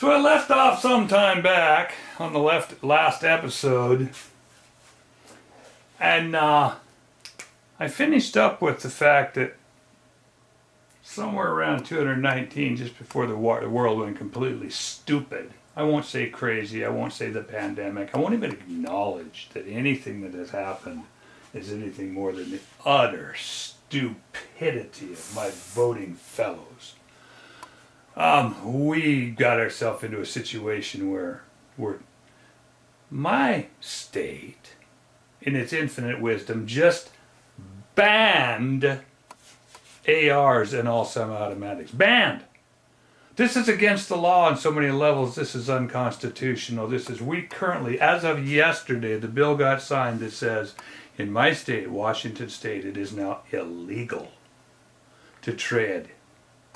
So I left off some time back on the last episode, and I finished up with the fact that somewhere around 219, just before the world went completely stupid. I won't say crazy, I won't say the pandemic, I won't even acknowledge that anything that has happened is anything more than the utter stupidity of my voting fellows. We got ourselves into a situation where my state, in its infinite wisdom, just banned ARs and all semi-automatics. Banned! This is against the law on so many levels. This is unconstitutional. We currently, as of yesterday, the bill got signed that says, in my state, Washington State, it is now illegal to trade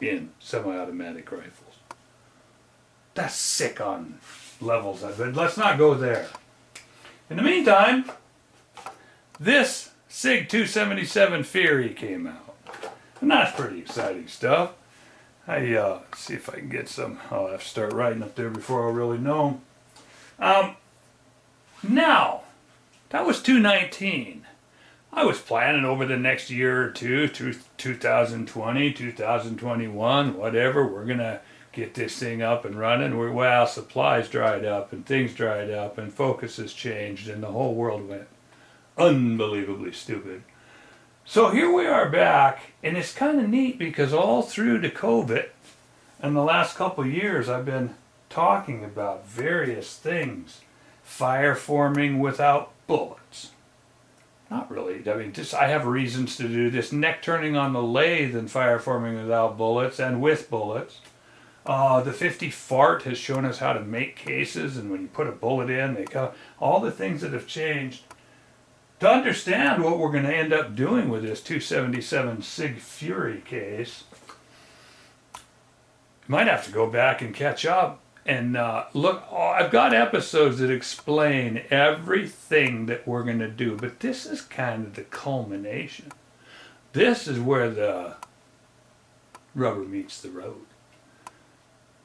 in semi-automatic rifles. That's sick on levels, but let's not go there. In the meantime, this SIG 277 Fury came out, and that's pretty exciting stuff. See if I can get some. I'll have to start writing up there before I really know. Now, that was 219. I was planning over the next year or two, 2020, 2021, whatever, we're going to get this thing up and running. Well, supplies dried up and things dried up and focus has changed and the whole world went unbelievably stupid. So here we are back, and it's kind of neat because all through the COVID and the last couple of years I've been talking about various things. Fire forming without bullets. Not really. I mean, I have reasons to do this. Neck turning on the lathe and fire forming without bullets and with bullets. The 50 fart has shown us how to make cases, and when you put a bullet in, they come. All the things that have changed. To understand what we're going to end up doing with this 277 SIG Fury case, you might have to go back and catch up and look. I've got episodes that explain everything that we're going to do, but this is kind of the culmination. This is where the rubber meets the road.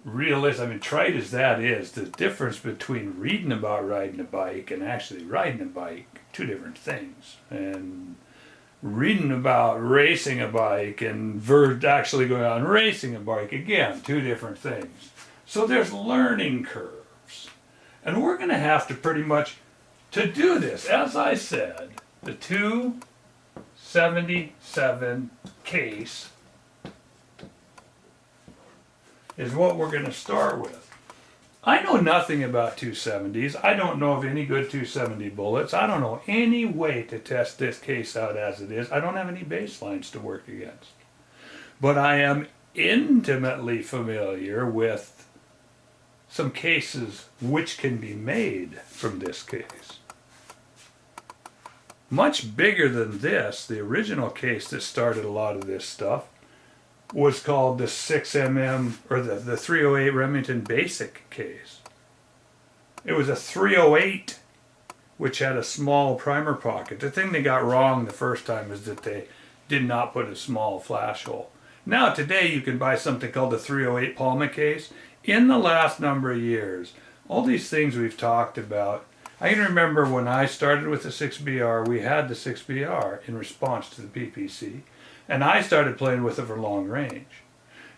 Realism, I mean, trite as that is, the difference between reading about riding a bike and actually riding a bike, two different things. And reading about racing a bike and actually going out and racing a bike, again, two different things. So there's learning curves. And we're going to have to pretty much, to do this, as I said, the 277 case is what we're going to start with. I know nothing about 270s. I don't know of any good 270 bullets. I don't know any way to test this case out as it is. I don't have any baselines to work against. But I am intimately familiar with some cases which can be made from this case. Much bigger than this, the original case that started a lot of this stuff was called the 6mm, or the 308 Remington Basic case. It was a 308 which had a small primer pocket. The thing they got wrong the first time is that they did not put a small flash hole. Now today you can buy something called the 308 Palma case. In the last number of years, all these things we've talked about, I can remember when I started with the 6BR, we had the 6BR in response to the PPC. And I started playing with it for long range.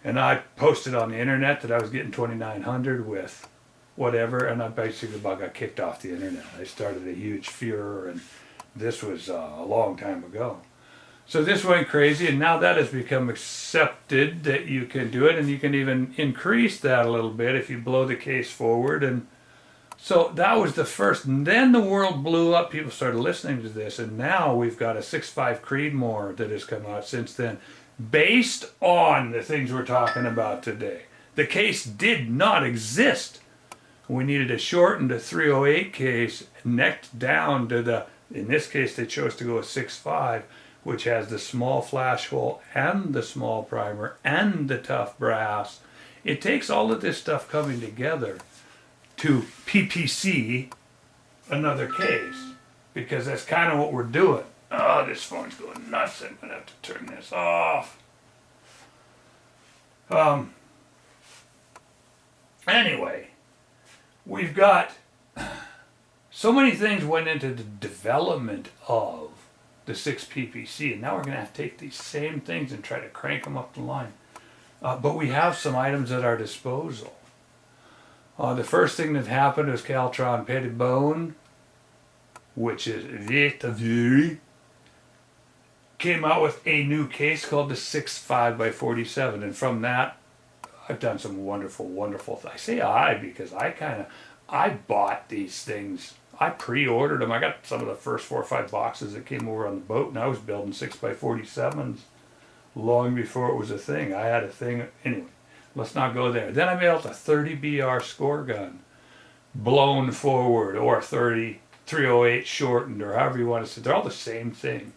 And I posted on the internet that I was getting 2900 with whatever, and I basically about got kicked off the internet. I started a huge furor, and this was a long time ago. So this went crazy, and now that has become accepted that you can do it, and you can even increase that a little bit if you blow the case forward. And so that was the first, and then the world blew up. People started listening to this, and now we've got a 6.5 Creedmoor that has come out since then, based on the things we're talking about today. The case did not exist. We needed a shortened 308 case, necked down to the, in this case they chose to go with 6.5, which has the small flash hole and the small primer and the tough brass. It takes all of this stuff coming together to PPC another case, because that's kind of what we're doing. Oh, this phone's going nuts. I'm going to have to turn this off. Anyway, we've got so many things went into the development of the 6 PPC, and now we're going to have to take these same things and try to crank them up the line. But we have some items at our disposal. The first thing that happened was Caltron Pettibone, which is Vitavury, came out with a new case called the 6.5x47, and from that I've done some wonderful, wonderful things. I say I because I bought these things. I pre-ordered them. I got some of the first 4 or 5 boxes that came over on the boat, and I was building 6x47s long before it was a thing. I had a thing. Anyway, let's not go there. Then I built a 30 BR score gun, blown forward, or 30 308 shortened, or however you want to say. They're all the same thing.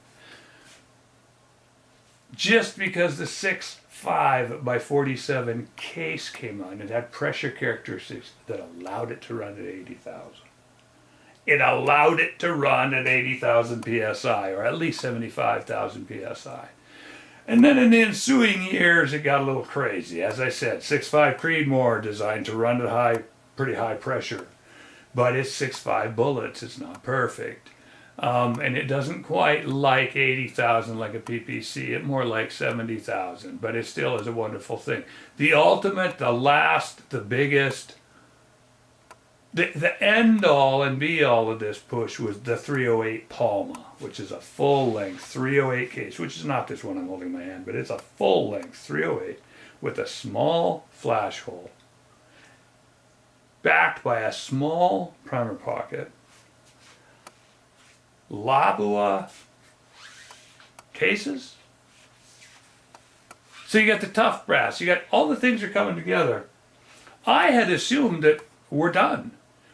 Just because the 6.5x47 case came out, it had pressure characteristics that allowed it to run at 80,000. It allowed it to run at 80,000 psi, or at least 75,000 psi. And then in the ensuing years, it got a little crazy. As I said, 6.5 Creedmoor designed to run at pretty high pressure, but it's 6.5 bullets. It's not perfect. And it doesn't quite like 80,000 like a PPC. It more like 70,000, but it still is a wonderful thing. The ultimate, the last, the biggest, the end all and be all of this push was the 308 Palma, which is a full length 308 case, which is not this one I'm holding in my hand, but it's a full length 308 with a small flash hole, backed by a small primer pocket, Labua cases. So you got the tough brass, you got all the things are coming together. I had assumed that we're done.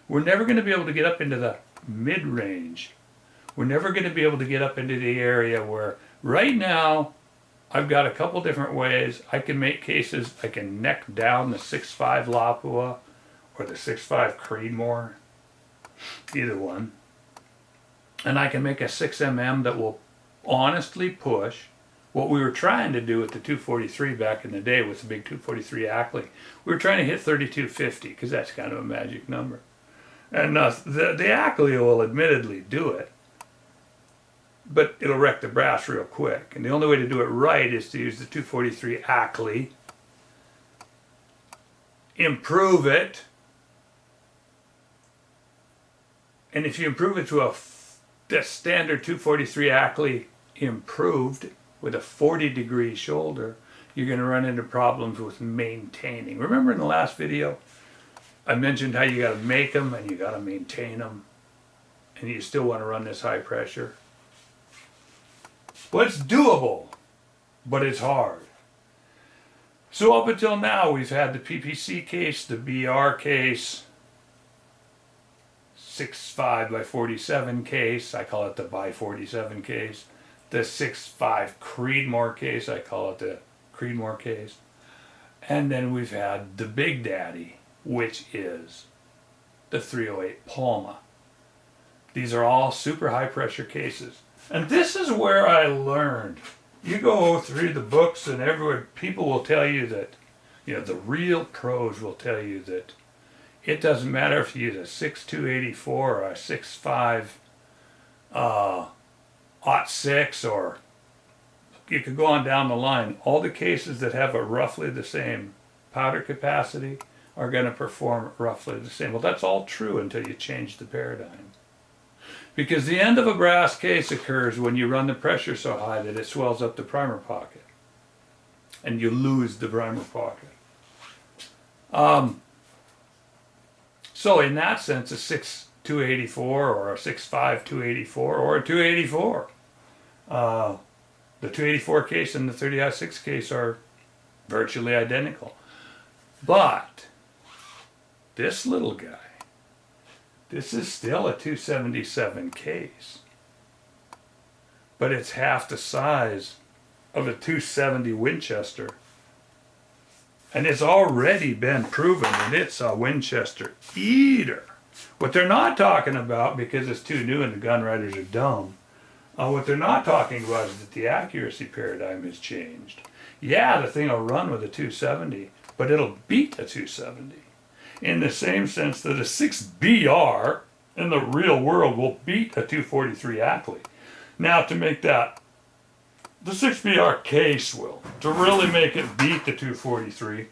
We're never going to be able to get up into the mid-range. We're never going to be able to get up into the area where right now I've got a couple different ways. I can make cases. I can neck down the 6.5 Lapua or the 6.5 Creedmoor, either one. And I can make a 6mm that will honestly push what we were trying to do with the 243 back in the day with the big 243 Ackley. We were trying to hit 3250 because that's kind of a magic number. And the Ackley will admittedly do it, but it'll wreck the brass real quick. And the only way to do it right is to use the 243 Ackley, improve it, and if you improve it to the standard 243 Ackley improved with a 40-degree shoulder, you're going to run into problems with maintaining. Remember in the last video, I mentioned how you got to make them and you got to maintain them, and you still want to run this high pressure. Well, it's doable, but it's hard. So up until now, we've had the PPC case, the BR case, 6.5x47 case, I call it the by 47 case, the 6.5 Creedmoor case, I call it the Creedmoor case, and then we've had the Big Daddy, which is the 308 Palma. These are all super high pressure cases. And this is where I learned. You go through the books and everywhere, people will tell you that, you know, the real pros will tell you that it doesn't matter if you use a 6.284 or a 6.5 .6, or you could go on down the line. All the cases that have a roughly the same powder capacity are going to perform roughly the same. Well, that's all true until you change the paradigm. Because the end of a brass case occurs when you run the pressure so high that it swells up the primer pocket. And you lose the primer pocket. So in that sense, a 6.284 or a 6.5 284 or a 284. The 284 case and the 30-06 case are virtually identical. But this little guy, this is still a 277 case, but it's half the size of a 270 Winchester, and it's already been proven that it's a Winchester eater. What they're not talking about, because it's too new and the gun writers are dumb, what they're not talking about is that the accuracy paradigm has changed. Yeah, the thing will run with a 270, but it'll beat a 270. in the same sense that a 6BR in the real world will beat a 243 Ackley. Now to make that, the 6BR case will, to really make it beat the 243,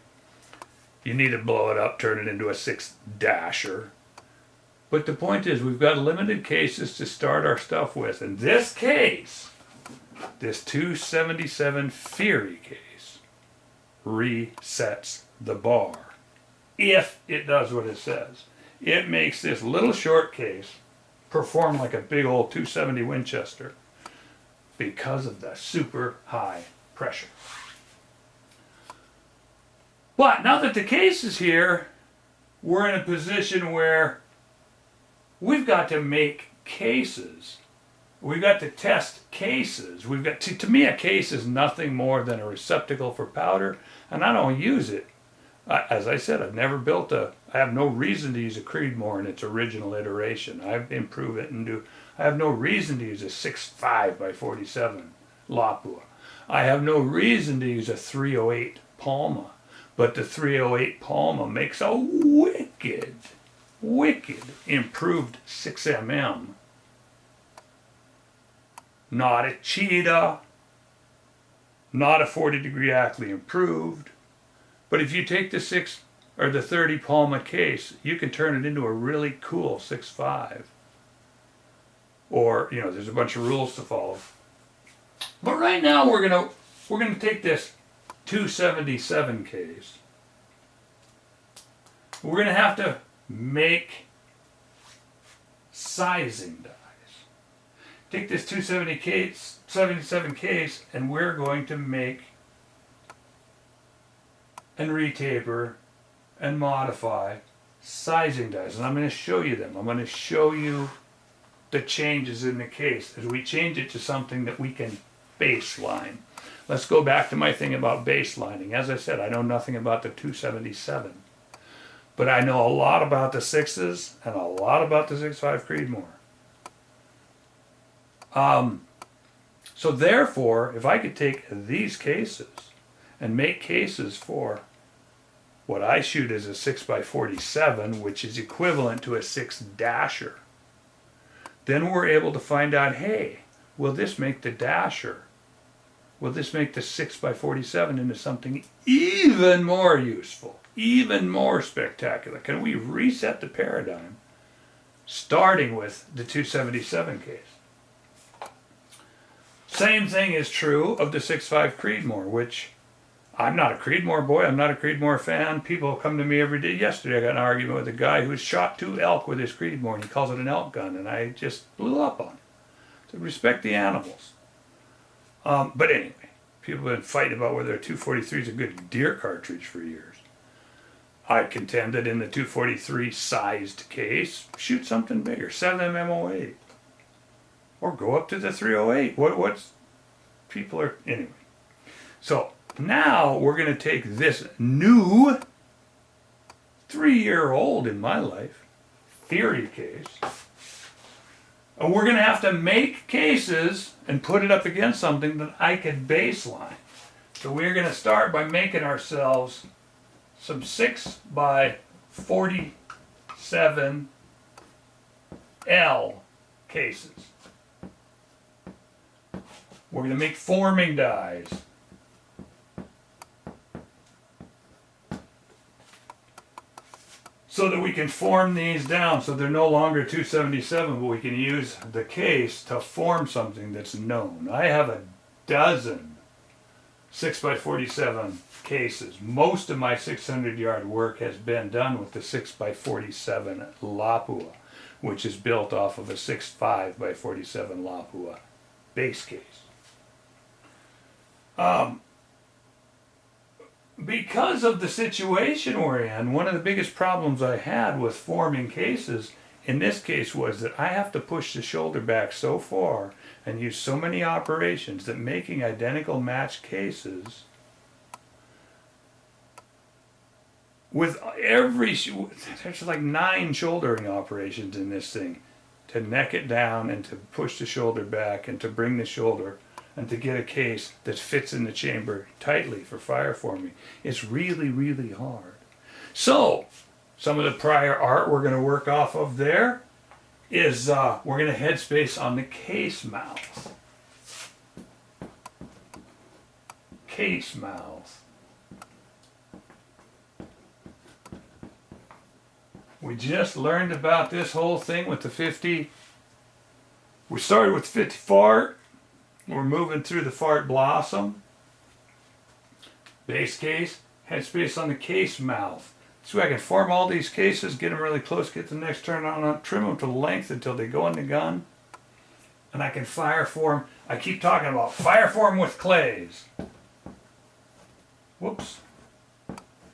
you need to blow it up, turn it into a 6-dasher. But the point is, we've got limited cases to start our stuff with. In this case, this 277 Fury case resets the bar. If it does what it says. It makes this little short case perform like a big old 270 Winchester because of the super high pressure. But now that the case is here, we're in a position where we've got to make cases. We've got to test cases. We've got to me, a case is nothing more than a receptacle for powder, and I don't use it. As I said, I've never built I have no reason to use a Creedmoor in its original iteration. I've improved it I have no reason to use a 6.5 by 47 Lapua. I have no reason to use a 308 Palma. But the 308 Palma makes a wicked improved 6mm. Not a Cheetah, not a 40-degree Ackley improved. But if you take the 6 or the 30 Palma case, you can turn it into a really cool 6.5. Or, you know, there's a bunch of rules to follow. But right now we're gonna take this 277 case. We're going to have to make sizing dies. Take this 277 case and we're going to make and retaper and modify sizing dies. And I'm going to show you them. I'm going to show you the changes in the case as we change it to something that we can baseline. Let's go back to my thing about baselining. As I said, I know nothing about the 277. But I know a lot about the 6s and a lot about the 6.5 Creedmoor. So therefore, if I could take these cases and make cases for what I shoot as a 6 by 47, which is equivalent to a 6-dasher, then we're able to find out, hey, will this make the dasher? Will this make the 6 by 47 into something even more useful, even more spectacular? Can we reset the paradigm starting with the 277 case? Same thing is true of the 6.5 Creedmoor, which I'm not a Creedmoor boy, I'm not a Creedmoor fan. People come to me every day. Yesterday I got in an argument with a guy who shot 2 elk with his Creedmoor, and he calls it an elk gun, and I just blew up on him. So respect the animals. But anyway, people have been fighting about whether a 243 is a good deer cartridge for years. I contend that in the 243 sized case, shoot something bigger, 7mm 08. Or go up to the 308. What's people are, anyway. So now we're going to take this new 3-year-old in my life theory case, and we're going to have to make cases and put it up against something that I can baseline. So we're going to start by making ourselves some 6 by 47 L cases. We're going to make forming dies. So that we can form these down so they're no longer 277, but we can use the case to form something that's known. I have a dozen 6 by 47 cases. Most of my 600-yard work has been done with the 6 by 47 Lapua, which is built off of a 6.5 by 47 Lapua base case. Because of the situation we're in, one of the biggest problems I had with forming cases in this case was that I have to push the shoulder back so far and use so many operations that making identical matched cases with there's like 9 shouldering operations in this thing to neck it down and to push the shoulder back and to bring the shoulder and to get a case that fits in the chamber tightly for fire forming. It's really, really hard. So Some of the prior art we're going to work off of there is we're going to headspace on the case mouth. Case mouth. We just learned about this whole thing with the 50. We started with 50 fart. We're moving through the fart blossom. Base case, headspace on the case mouth. So I can form all these cases, get them really close, get the next turn on, trim them to length until they go in the gun. And I can fire form. I keep talking about fire form with clays. Whoops. I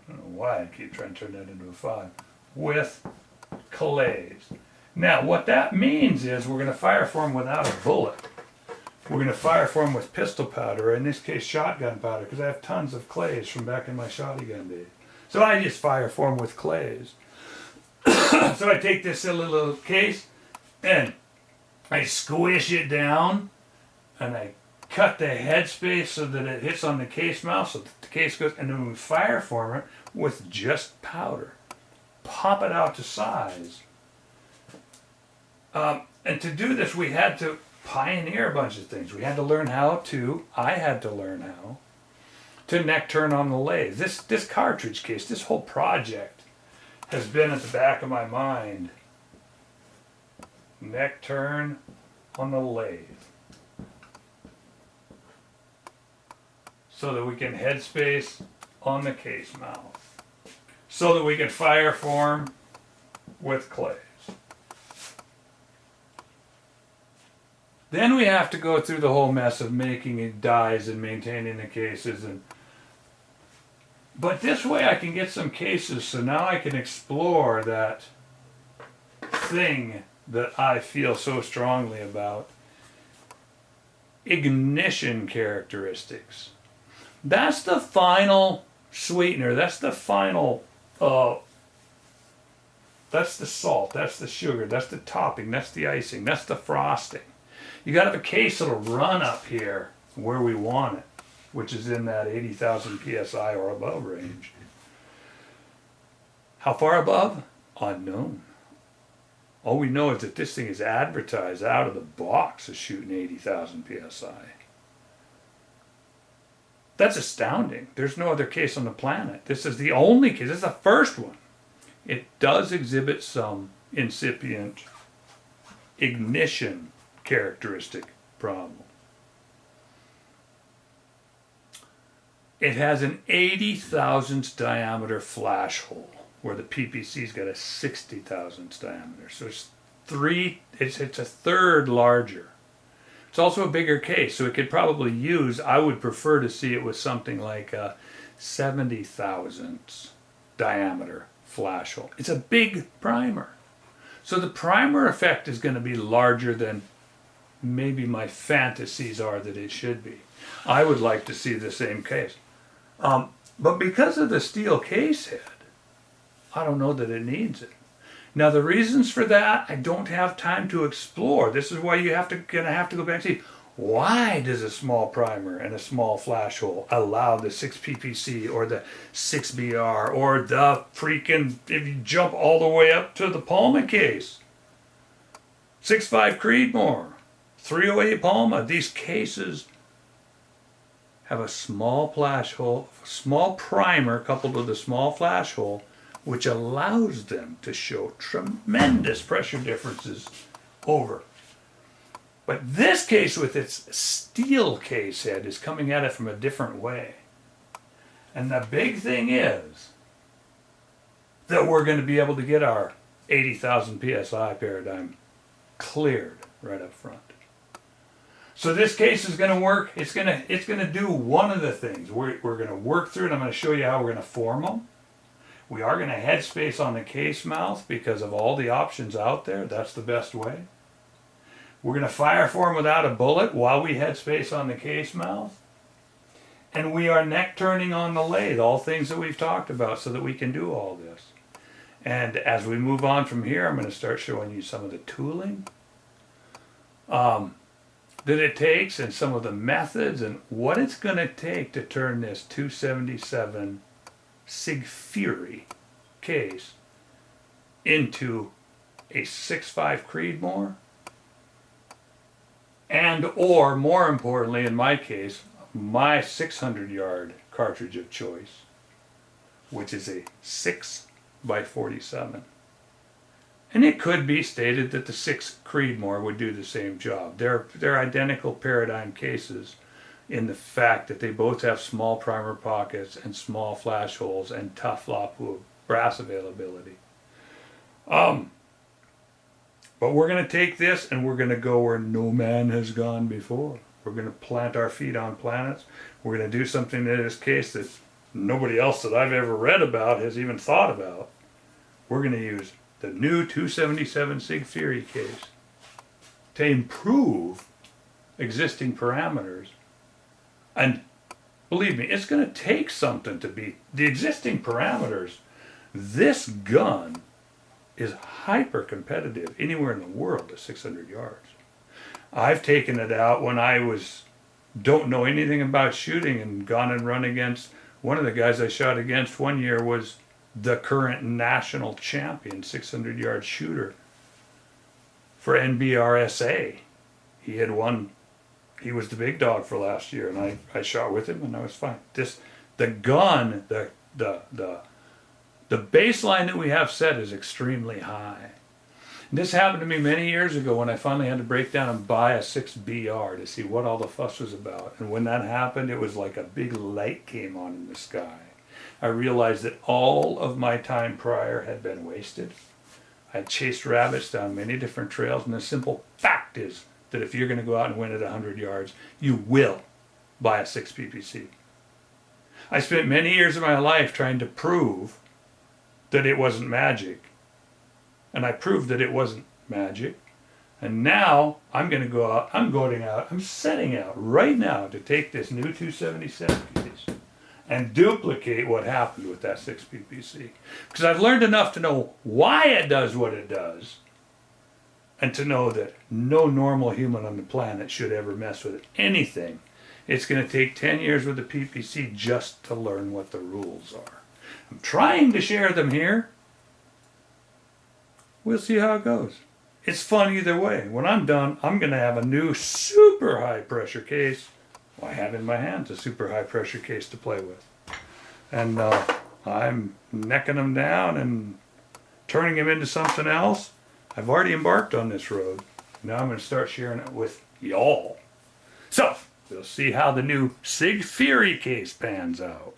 don't know why I keep trying to turn that into a 5. With clays. Now what that means is we're going to fire form without a bullet. We're going to fire form with pistol powder, or in this case shotgun powder, because I have tons of clays from back in my shotgun days. So I just fire form with clays. So I take this little case and I squish it down and I cut the headspace so that it hits on the case mouth so that the case goes, and then we fire form it with just powder. Pop it out to size. And to do this we had to pioneer a bunch of things. We had to learn how to, I had to learn how to neck turn on the lathe. This cartridge case, this whole project has been at the back of my mind. Neck turn on the lathe. So that we can headspace on the case mouth. So that we can fire form with clays. Then we have to go through the whole mess of making dies and maintaining the cases. But this way I can get some cases, so now I can explore that thing that I feel so strongly about. Ignition characteristics. That's the final sweetener. That's the final, that's the salt, that's the sugar, that's the topping, that's the icing, that's the frosting. You got to have a case that'll run up here where we want it, which is in that 80,000 psi or above range. How far above? Unknown. All we know is that this thing is advertised out of the box as shooting 80,000 psi. That's astounding. There's no other case on the planet. This is the only case. This is the first one. It does exhibit some incipient ignition characteristic problem. It has an 80 thousandths diameter flash hole, where the PPC's got a 60 thousandths diameter. So it's a third larger. It's also a bigger case, so it could probably use, I would prefer to see it with something like a 70 thousandths diameter flash hole. It's a big primer. So the primer effect is going to be larger than maybe my fantasies are that it should be. I would like to see the same case. But because of the steel case head, I don't know that it needs it. Now the reasons for that, I don't have time to explore. This is why you're gonna have to go back and see, why does a small primer and a small flash hole allow the 6 PPC or the 6 BR or the freaking, if you jump all the way up to the Palma case, 6.5 Creedmoor, 308 Palma, these cases have a small flash hole, a small primer coupled with a small flash hole, which allows them to show tremendous pressure differences over. But this case with its steel case head is coming at it from a different way. And the big thing is that we're going to be able to get our 80,000 psi paradigm cleared right up front. So this case is going to work. It's going to do one of the things. We're going to work through it. I'm going to show you how we're going to form them. We are going to headspace on the case mouth because of all the options out there. That's the best way. We're going to fire form without a bullet while we headspace on the case mouth. And we are neck turning on the lathe, all things that we've talked about so that we can do all this. And as we move on from here, I'm going to start showing you some of the tooling that it takes and some of the methods and what it's going to take to turn this 277 Sig Fury case into a 6.5 Creedmoor, and or more importantly in my case, my 600 yard cartridge of choice, which is a 6x47. And it could be stated that the 6 Creedmoor would do the same job. They're identical paradigm cases in the fact that they both have small primer pockets and small flash holes and tough LAPU brass availability. But we're going to take this and we're going to go where no man has gone before. We're going to plant our feet on planets. We're going to do something in this case that nobody else that I've ever read about has even thought about. We're going to use the new 277 Sig Fury case to improve existing parameters. And believe me, it's going to take something to beat the existing parameters. This gun is hyper competitive anywhere in the world at 600 yards. I've taken it out when I don't know anything about shooting and gone and run against one of the guys I shot against one year was the current national champion 600 yard shooter for NBRSA. He had won, he was the big dog for last year, and I shot with him and I was fine. The gun, the baseline that we have set is extremely high. And this happened to me many years ago when I finally had to break down and buy a 6BR to see what all the fuss was about. And when that happened, it was like a big light came on in the sky. I realized that all of my time prior had been wasted. I chased rabbits down many different trails, and the simple fact is that if you're going to go out and win at 100 yards, you will buy a 6 PPC. I spent many years of my life trying to prove that it wasn't magic. And I proved that it wasn't magic. And now I'm going to go out, I'm setting out right now to take this new 277 case and duplicate what happened with that 6 PPC. Because I've learned enough to know why it does what it does, and to know that no normal human on the planet should ever mess with anything. It's going to take 10 years with the PPC just to learn what the rules are. I'm trying to share them here. We'll see how it goes. It's fun either way. When I'm done, I'm going to have a new super high pressure case. Well, I have in my hands a super high pressure case to play with. And I'm necking them down and turning them into something else. I've already embarked on this road. Now I'm going to start sharing it with y'all. So, we'll see how the new Sig Fury case pans out.